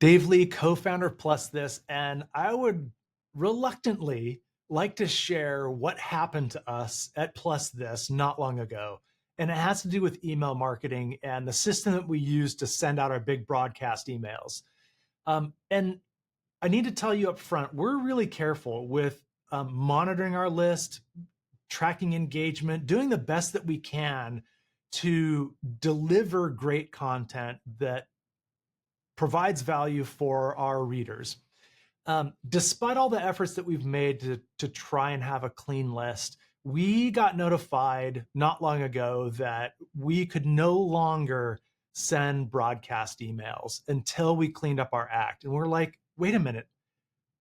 Dave Lee, co-founder of Plus This, and I would reluctantly like to share what happened to us at Plus This not long ago. And it has to do with email marketing and the system that we use to send out our big broadcast emails. And I need to tell you up front, we're really careful with monitoring our list, tracking engagement, doing the best that we can to deliver great content that provides value for our readers. Despite all the efforts that we've made to try and have a clean list, we got notified not long ago that we could no longer send broadcast emails until we cleaned up our act. And we're like, wait a minute,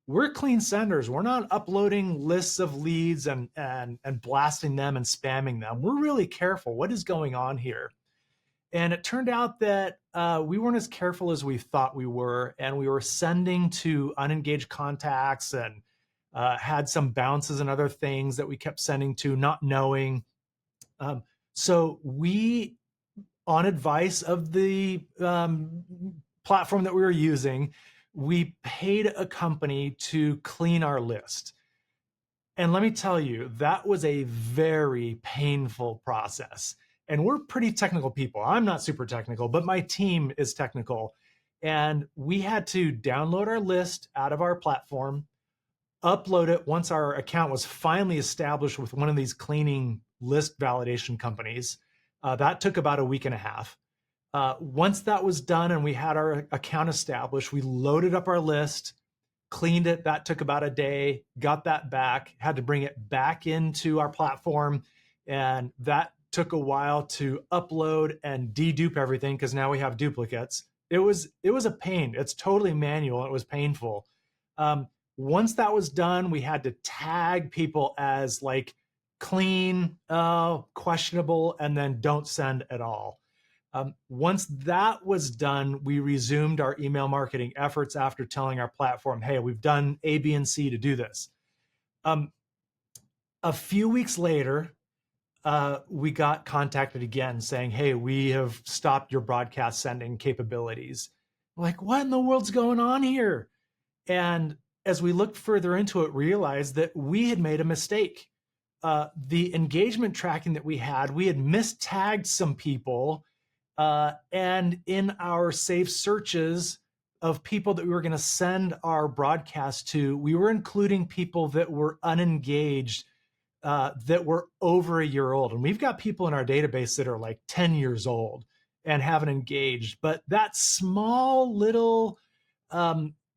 we're clean senders. We're not uploading lists of leads and blasting them and spamming them. We're really careful. What is going on here? And it turned out that we weren't as careful as we thought we were, and we were sending to unengaged contacts and had some bounces and other things that we kept sending to, not knowing. So we, on advice of the platform that we were using, we paid a company to clean our list. And let me tell you, that was a very painful process. And we're pretty technical people. I'm not super technical, but my team is technical. And we had to download our list out of our platform, upload it once our account was finally established with one of these cleaning list validation companies. That took about a week and a half. Once that was done and we had our account established, we loaded up our list, cleaned it. That took about a day, got that back, had to bring it back into our platform. And that took a while to upload and dedupe everything because now we have duplicates. It was a pain. It's totally manual. It was painful. Once that was done, we had to tag people as like clean, questionable, and then don't send at all. Once that was done, we resumed our email marketing efforts after telling our platform, hey, we've done A, B, and C to do this. A few weeks later, we got contacted again saying, hey, we have stopped your broadcast sending capabilities. We're like, what in the world's going on here? And as we looked further into it, realized that we had made a mistake. The engagement tracking that we had mistagged some people. And in our saved searches of people that we were going to send our broadcast to, we were including people that were unengaged, that were over a year old. And we've got people in our database that are like 10 years old and haven't engaged. But that small little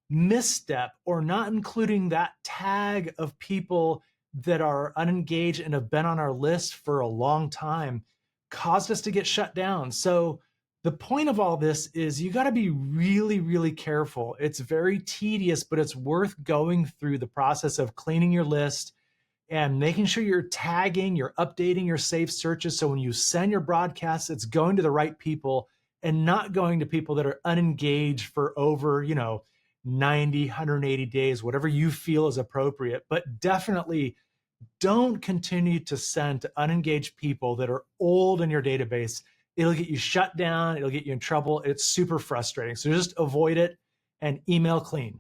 misstep, or not including that tag of people that are unengaged and have been on our list for a long time, caused us to get shut down. So the point of all this is you got to be really, really careful. It's very tedious, but it's worth going through the process of cleaning your list and making sure you're tagging, you're updating your saved searches. So when you send your broadcasts, it's going to the right people and not going to people that are unengaged for over, 90, 180 days, whatever you feel is appropriate. But definitely don't continue to send to unengaged people that are old in your database. It'll get you shut down. It'll get you in trouble. It's super frustrating. So just avoid it and email clean.